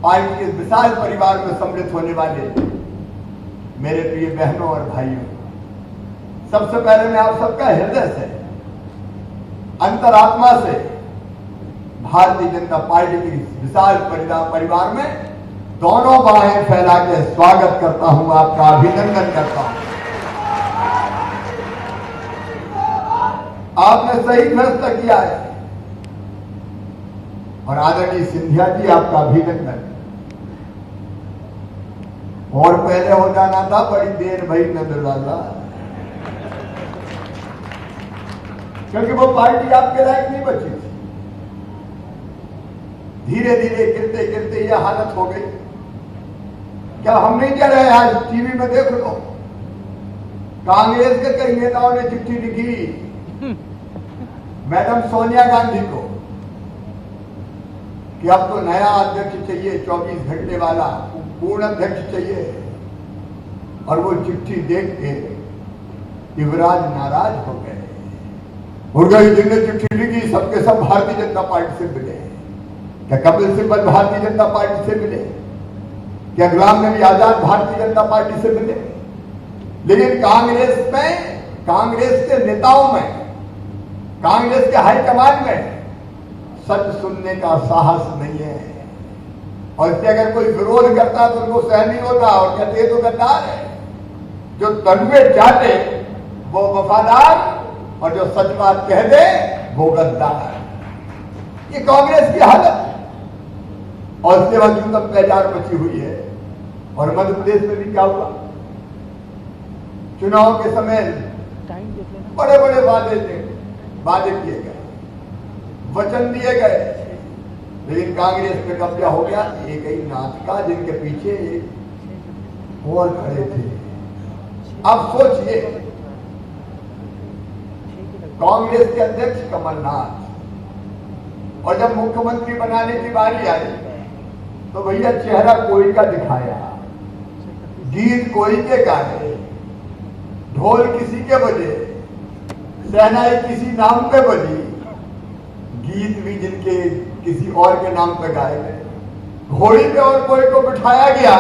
Party के विशाल परिवार में सम्मिलित होने वाले मेरे प्रिय बहनों और भाइयों, सबसे पहले मैं आप सबका हृदय से, अंतरात्मा से भारतीय जनता पार्टी की विशाल परिवार में दोनों बाहें फैला के स्वागत करता हूं, आपका अभिनंदन करता हूं। आपने सही फैसला किया है और आदरणीय सिंधिया जी, आपका अभिनंदन। और पहले हो जाना था, बड़ी देर भाई नजरवाला, क्योंकि वो पार्टी आपके लायक नहीं बची थी। धीरे धीरे गिरते गिरते ये हालत हो गई। क्या हम नहीं कह रहे? आज टीवी में देख लो, कांग्रेस के कई नेताओं ने चिट्ठी लिखी मैडम सोनिया गांधी को कि अब तो नया अध्यक्ष चाहिए, 24 घंटे वाला पूर्ण अध्यक्ष चाहिए। और वो चिट्ठी देख के युवराज नाराज हो गए। उनका जिनने चिट्ठी लिखी सबके सब भारतीय जनता पार्टी से मिले। क्या कपिल सिब्बल भारतीय जनता पार्टी से मिले? क्या गुलाम नबी आजाद भारतीय जनता पार्टी से मिले? लेकिन कांग्रेस में, कांग्रेस के नेताओं में, कांग्रेस के हाईकमान में सच सुनने का साहस नहीं है। और इससे अगर कोई विरोध करता तो उनको सहन नहीं होता और कहते तो गद्दार है। जो तनवे चाहते वो वफादार, और जो सच बात कह दे वो गद्दार। ये कांग्रेस की हालत। और इसके बाद न्यूनतम पहचान मची हुई है। और मध्य प्रदेश में भी क्या हुआ? चुनाव के समय बड़े बड़े वादे किए गए, वचन दिए गए, लेकिन कांग्रेस पे कब्जा हो गया। एक ही नाटका जिनके पीछे और खड़े थे। अब सोचिए, कांग्रेस के अध्यक्ष कमलनाथ, और जब मुख्यमंत्री बनाने की बारी आई तो भैया चेहरा कोई का दिखाया, गीत कोई के गाए, ढोल किसी के बजे, शहनाई किसी नाम पे बजी, गीत भी जिनके किसी और के नाम पे गाए गए, घोड़ी पे और कोई को बिठाया गया।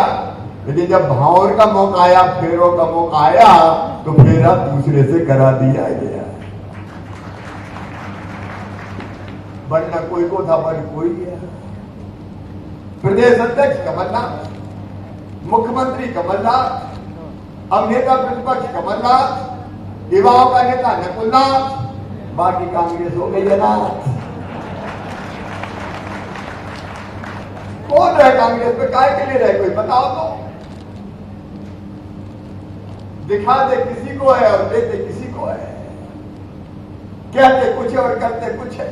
लेकिन जब भावर का मौका आया, फेरों का मौका आया, तो फेरा दूसरे से करा दिया गया। वरना कोई को था, पर कोई गया। प्रदेश अध्यक्ष कमलनाथ, मुख्यमंत्री कमलनाथ, अब नेता प्रतिपक्ष कमलनाथ, युवाओं का नेता नकुलनाथ, बाकी कांग्रेस हो गई है ना। कौन रहे कांग्रेस पे? काय के लिए रहे? कोई बताओ तो। दिखा दे किसी को है और देते किसी को है। कहते कुछ है और करते कुछ है।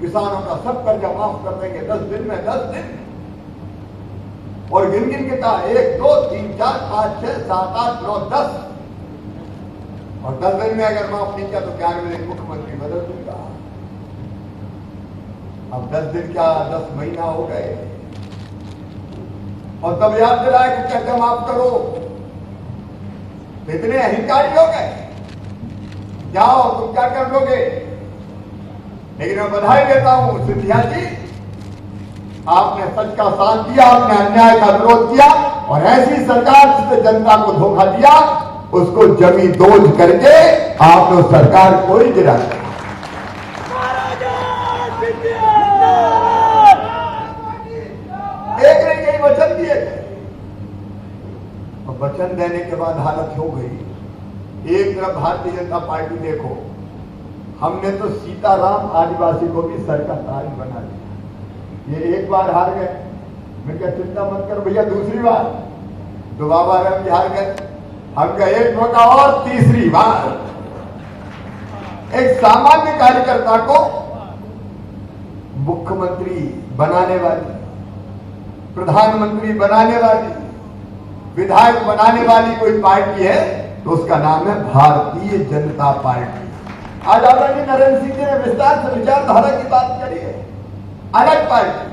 किसानों का सब कर्जा माफ कर देंगे 10 दिन में, 10 दिन। और गिन गिन के कहा 1 2 3 4 5 6 7 8 9 10। और 10 दिन में अगर माफ नहीं किया तो 11वें दिन मुख्यमंत्री बदल दूंगा। अब 10 दिन क्या 10 महीना हो गए। और तब याद दिलाया कि कर्जा माफ करो। इतने अहंकारी हो गए, जाओ तुम क्या कर लोगे। लेकिन मैं बधाई देता हूं सिंधिया जी, आपने सच का साथ दिया, आपने अन्याय का विरोध किया। और ऐसी सरकार जिसने जनता को धोखा दिया, उसको जमी दोज करके आपने उस सरकार को ही गिरा दिया। एक नहीं, कई वचन दिए गए। और वचन देने के बाद हालत हो गई। एक तरफ भारतीय जनता पार्टी, देखो हमने तो सीताराम आदिवासी को भी सर का ताज बना दिया। ये एक बार हार गए, मैं क्या चिंता मत कर भैया, दूसरी बार दोबारा हम हार गए। हम क्या एक मौका और तीसरी बार। एक सामान्य कार्यकर्ता को मुख्यमंत्री बनाने वाली, प्रधानमंत्री बनाने वाली, विधायक बनाने वाली कोई पार्टी है तो उसका नाम है भारतीय जनता पार्टी। आज आदरणीय नरेंद्र सिंह जी ने विस्तार से विचारधारा की बात करी है। अलग पार्टी,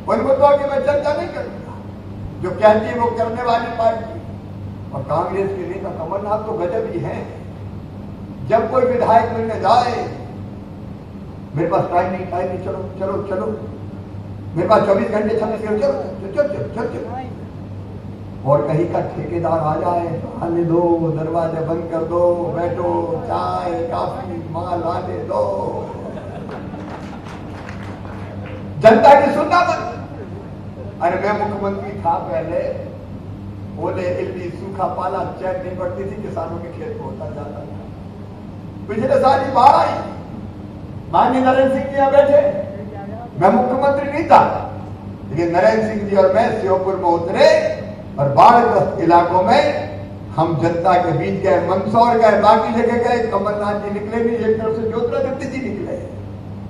उन मुद्दों की मैं चर्चा नहीं करूंगा, जो कहती है वो करने वाली पार्टी। और कांग्रेस के नेता कमलनाथ तो गजब ही हैं। जब कोई विधायक मिलने जाए, मेरे पास टाइम नहीं, चलो चलो चलो, मेरे पास 24 घंटे 26 घंटे चल। और कहीं का ठेकेदार आ जाए, आने दो, दरवाजा बंद कर दो, बैठो, चाय काफी माल आने दो। जनता की सुनना बंद। अरे मैं मुख्यमंत्री था पहले, ओले इल्ली सूखा पाला चैन नहीं पड़ती थी, किसानों के खेत को होता जाता था। पिछले साल ही बाढ़ आई, माननीय नरेंद्र सिंह जी यहाँ बैठे, मैं मुख्यमंत्री नहीं था, लेकिन नरेंद्र सिंह जी और मैं श्योपुर में उतरे और बाढ़ग्रस्त इलाकों में हम जनता के बीच गए, मंदसौर गए, बाकी जगह गए। कमलनाथ जी निकले नहीं, एक तरफ से ज्योतिरादित्य जी निकले।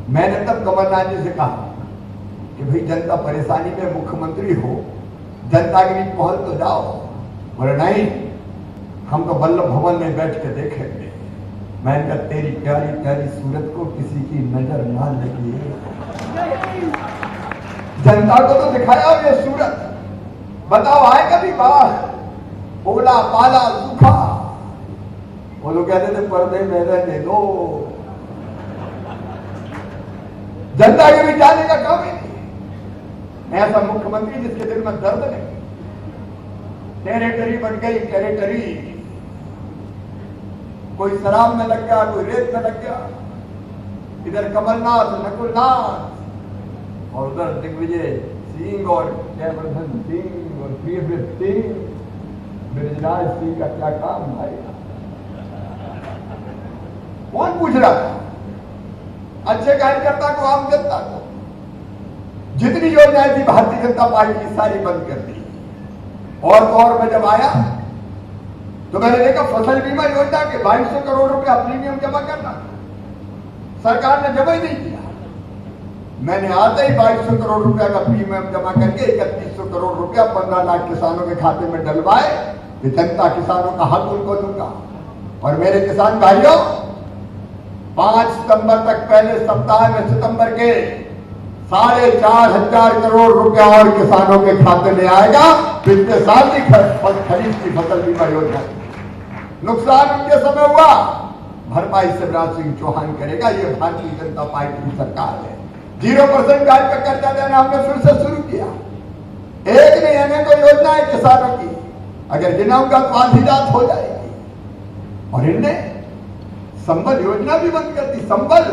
मैंने तब कमलनाथ जी से कहा कि भाई जनता परेशानी में, मुख्यमंत्री हो, जनता के बीच पहुंच तो जाओ। बोले नहीं, हम तो वल्लभ भवन में बैठ के देखेंगे। मैंने कहा तेरी प्यारी प्यारी सूरत को किसी की नजर ना लगी। जनता को तो दिखाया हो ये सूरत, बताओ आए कभी बाढ़, ओला पाला सूखा? वो लोग कहते थे पर्दे में रहने दो, जनता के बीच जाने का काम ही नहीं। ऐसा मुख्यमंत्री जिसके दिल में दर्द नहीं। टेरिटरी बन गई टेरिटरी, कोई शराब में लग गया, कोई रेत में लग गया। इधर कमलनाथ, नकुलनाथ और उधर दिग्विजय सिंह और जयवर्धन सिंह और प्रियव्रत सिंह, ब्रजराज सिंह का क्या काम भाई? कौन पूछ रहा था? अच्छे कार्यकर्ता को, आम जनता को। जितनी योजनाएं थी भारतीय जनता पार्टी की सारी बंद कर दी। और मैं जब आया तो मैंने देखा फसल बीमा योजना के 2200 करोड़ रुपया प्रीमियम जमा करना सरकार ने जमा ही नहीं किया। मैंने आते ही 2200 करोड़ रुपया का प्रीमियम जमा करके 3100 करोड़ रुपया 15 लाख किसानों के खाते में डलवाए कि जनता किसानों का हक उनको दूंगा। और मेरे किसान भाइयों, 5 सितंबर तक पहले सप्ताह में सितंबर के 4,500 करोड़ रुपया और किसानों के खाते में आएगा। पिछले साल की खरीफ की फसल बीमा योजना, नुकसान उनके समय हुआ, भरपाई शिवराज सिंह चौहान करेगा। ये भारतीय जनता पार्टी की सरकार है। 0% ब्याज पर कर्जा देना हमने फिर से शुरू किया। एक नहीं अनेकों योजना है किसानों की, अगर गिनाऊंगा तो आधी रात हो जाएगी। और इनने संबल योजना भी बंद कर दी। संबल,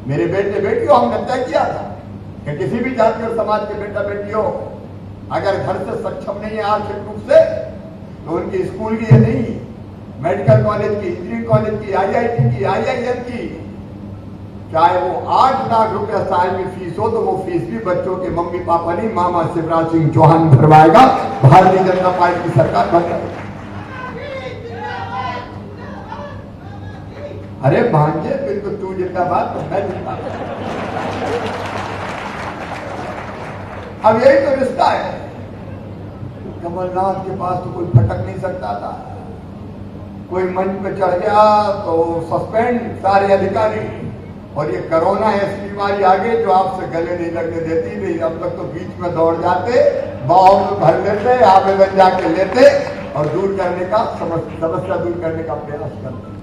मेरे बेटे बेटियों, हमने तय किया था कि किसी भी जाति और समाज के बेटा बेटियों अगर घर से सक्षम नहीं है आर्थिक रूप से, तो उनकी स्कूल की है नहीं, मेडिकल कॉलेज की, इंजीनियरिंग कॉलेज की, IIT की, IIM की, चाहे वो 8 लाख रुपया साल में फीस हो, तो वो फीस भी बच्चों के मम्मी पापा नहीं, मामा शिवराज सिंह चौहान भरवाएगा। भारतीय जनता पार्टी की सरकार भरवाएगी। अरे भांजे, फिर तो तू जिंदाबाद तो मैं जिंदाबाद। अब यही तो रिश्ता है। कमलनाथ के पास तो कोई फटक नहीं सकता था। कोई मंच पे चढ़ गया तो सस्पेंड सारे अधिकारी। और ये कोरोना ऐसी बीमारी आ गई जो आपसे गले नहीं लगने देती। नहीं, अब तक तो बीच में दौड़ जाते, बाहों में भर लेते, आवेदन जाके लेते और दूर करने का, समस्या दूर करने का प्रयास करते।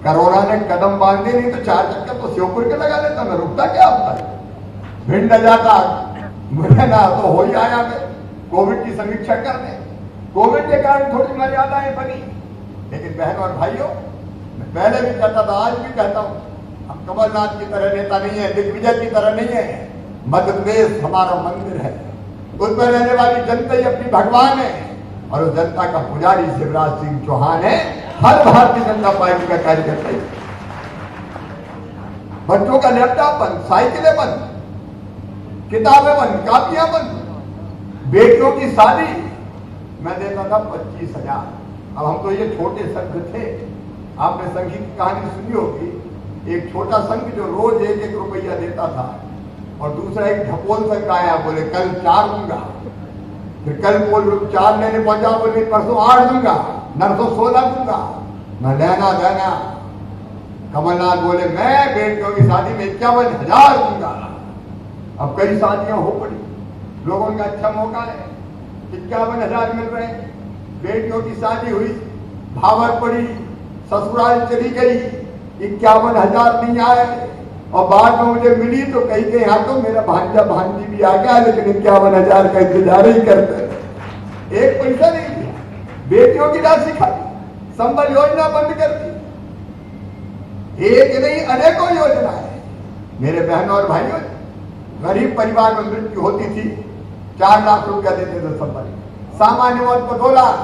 कोरोना ने कदम बांधे नहीं तो 4 चक्कर तो श्योपुर के लगा लेता, मैं रुकता क्या अब तक? भिंड जाता, मुझे ना तो हो ही आया मैं कोविड की समीक्षा करने। कोविड के कारण थोड़ी मर्यादाएं बनी, लेकिन बहनों और भाइयों, मैं पहले भी कहता था, आज भी कहता हूं, हम कमलनाथ की तरह नेता नहीं है, दिग्विजय की तरह नहीं है। मध्य प्रदेश हमारा मंदिर है, उसमें रहने वाली जनता ही अपनी भगवान है और उस जनता का पुजारी शिवराज सिंह चौहान है। हर भारतीय जनता पार्टी का कार्यकर्ता है। बच्चों का लैपटॉप बंद, साइकिलें बंद, किताबें बंद, कापियां बंद। बेटियों की शादी मैं देता था 25,000। अब हम तो ये छोटे संघ थे, आपने संघ की कहानी सुनी होगी। एक छोटा संघ जो रोज 1-1 रुपया देता था, और दूसरा एक ढपोल संघ आया, बोले कल 4 दूंगा। फिर कल बोल 4 लेने पहुंचा, बोले परसों 8 दूंगा, नरसों 16 दूंगा। मैं लेना देना। कमलनाथ बोले मैं बेटियों की शादी में 51,000 दूंगा। अब कई शादियां हो पड़ी, लोगों का अच्छा मौका है, 51,000 मिल रहे हैं। बेटियों की शादी हुई, भावक पड़ी, ससुराल चली गई, 51,000 नहीं आए। और बाद में मुझे मिली तो कहीं के यहाँ तो मेरा भांजा भांजी भी आ गया, लेकिन 51,000 का इंतजार ही करते, एक पैसा नहीं दिया, बेटियों की राशि खाती, संबल योजना बंद कर दी। एक नहीं अनेकों योजना है। मेरे बहनों और भाइयों, गरीब परिवार में मृत्यु होती थी 4 लाख रुपया देते थे संबल, सामान्य मौत को 2 लाख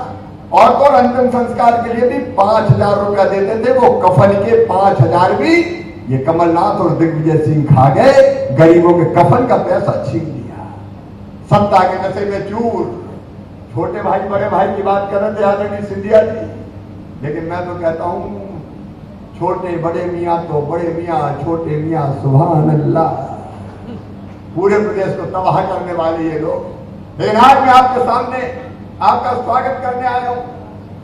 और तो अंतिम संस्कार के लिए भी 5,000 रुपया देते थे। वो कफन के 5,000 भी ये कमलनाथ और दिग्विजय सिंह खा गए, गरीबों के कफन का पैसा छीन लिया। सत्ता के नशे में चूर। छोटे भाई बड़े भाई की बात कर रहे थे आदरणीय सिंधिया जी, लेकिन मैं तो कहता हूं छोटे बड़े मियाँ तो बड़े मियाँ, छोटे मियाँ सुभान अल्लाह। पूरे प्रदेश को तबाह करने वाले ये लोग। लेकिन आज मैं आपके सामने आपका स्वागत करने आया हूं,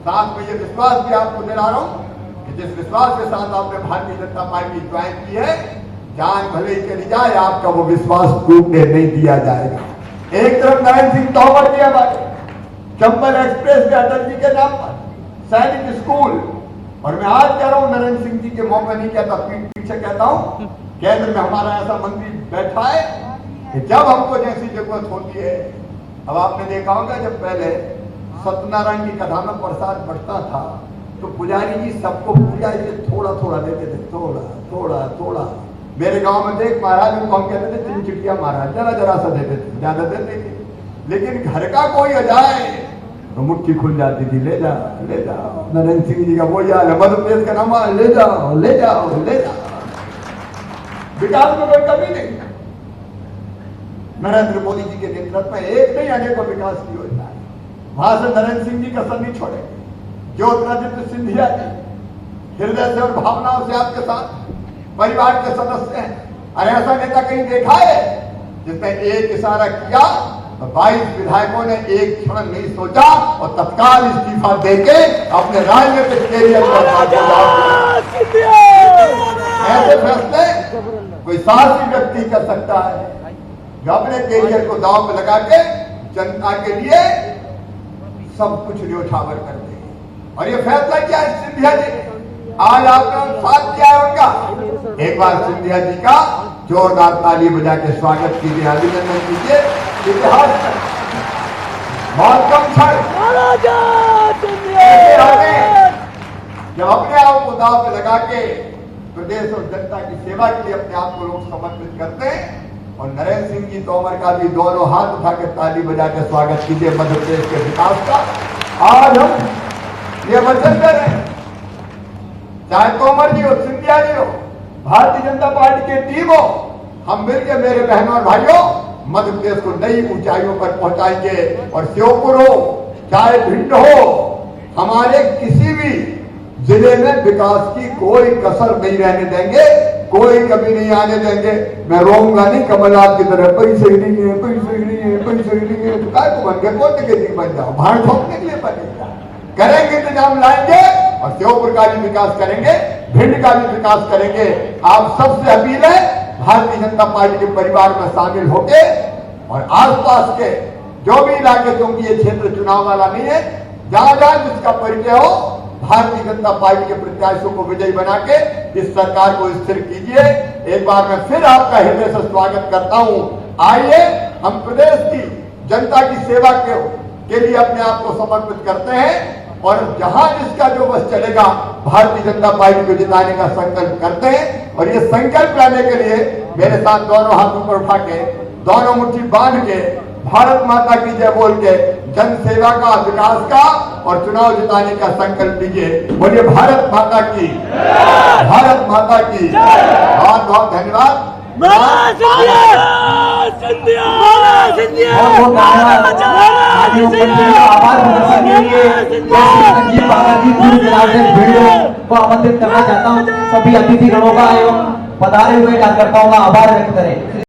साथ में ये विश्वास भी आपको दिला रहा हूं कि जिस विश्वास के साथ आपने भारतीय जनता पार्टी ज्वाइन की है, जान भले ही चली जाए, आपका वो विश्वास टूटने नहीं दिया जाएगा। एक तरफ नरेंद्र सिंह तोमर जी हमारे चंबल एक्सप्रेस के अटल जी के नाम पर सैनिक स्कूल, और मैं आज कह रहा हूं नरेंद्र सिंह जी के मुंह में नहीं कहता, पीछे कहता हूं, केंद्र में हमारा ऐसा मंत्री बैठा है कि जब हमको जैसी जरूरत होती है। अब आपने देखा होगा जब पहले सत्यनारायण की कथा में प्रसाद बढ़ता था तो पुजारी जी सबको पूजा ये थोड़ा थोड़ा देते थे, थोड़ा थोड़ा थोड़ा। मेरे गांव में देख महाराज उनको हम कहते थे 3 चिटिया महाराज, जरा जरा सा देते थे, ज्यादा देते थे। लेकिन घर का कोई आ जाए तो मुट्ठी खुल जाती थी, ले जा ले जाओ। नरेंद्र सिंह जी का वो याद है, मध्य प्रदेश का नाम, ले जाओ ले जाओ ले जाओ। विकास में कोई कमी नहीं। नरेंद्र मोदी जी के नेतृत्व में एक नहीं अनेकों विकास की योजना है। वहां से नरेंद्र सिंह जी का सर नहीं छोड़ेंगे। ज्योतिरादित्य सिंधिया जी हृदय से और भावनाओं से आपके साथ परिवार के सदस्य हैं, और ऐसा नेता कहीं देखा है जिसने एक इशारा किया तो 22 विधायकों ने एक क्षण नहीं सोचा और तत्काल इस्तीफा देके अपने राजनीतिक कैरियर पर ऐसे फैसले कोई साहसी व्यक्ति कर सकता है जो अपने कैरियर को दांव में लगा के जनता के लिए सब कुछ न्योछावर कर दे। और ये फैसला क्या है सिंधिया जी, आज आपने साथ किया है उनका। एक बार सिंधिया जी का जोरदार ताली बजा के स्वागत कीजिए, अभिनंदन कीजिए। इतिहास में बहुत कम क्षण जब अपने आप को दांव में लगा के प्रदेश और जनता की सेवा के लिए अपने आप को लोग समर्पित करते हैं। और नरेंद्र सिंह जी तोमर का भी दोनों हाथ उठा के ताली बजा के स्वागत कीजिए मध्य प्रदेश के विकास का। आज हम ये वचन दे रहे हैं, चाहे तोमर जी हो, सिंधिया जी हो, भारतीय जनता पार्टी की टीम हो, हम मिलकर मेरे बहनों और भाइयों मध्य प्रदेश को नई ऊंचाइयों पर पहुंचाएंगे। और श्योपुर हो चाहे भिंड हो, हमारे किसी भी जिले में विकास की कोई कसर नहीं रहने देंगे, कोई कमी नहीं आने देंगे। मैं रोऊंगा नहीं कमलनाथ की तरह, पैसे ही नहीं है, पैसे ही नहीं है, पैसे ही नहीं है। तो काय को बन गए, कौन टिकट बन जाओ, भाड़ ठोकने के लिए बनेगा। करेंगे इंतजाम लाएंगे और श्योपुर का भी विकास करेंगे, भिंड का भी विकास करेंगे। आप सबसे अपील है भारतीय जनता पार्टी के परिवार में शामिल होके और आसपास के जो भी इलाके, क्योंकि ये क्षेत्र चुनाव वाला नहीं है, जहां जहां जिसका परिचय हो, भारतीय जनता पार्टी के प्रत्याशियों को विजयी बना के इस सरकार को स्थिर कीजिए। एक बार मैं फिर आपका हृदय से स्वागत करता हूं। आइए हम प्रदेश की जनता की सेवा के लिए अपने आप को समर्पित करते हैं और जहां जिसका जो बस चलेगा भारतीय जनता पार्टी को जिताने का संकल्प करते हैं। और ये संकल्प लेने के लिए मेरे साथ दोनों हाथों पर उठा के, दोनों मुट्ठी बांध के, भारत माता की जय बोल के जन सेवा का, विकास का और चुनाव जिताने का संकल्प लीजिए। बोलिए भारत माता की, भारत माता की। बहुत बहुत धन्यवाद। को आमंत्रित करना चाहता हूँ। सभी अतिथि गणों का एवं पधारे हुए कार्यकर्ताओं का आभार व्यक्त करें।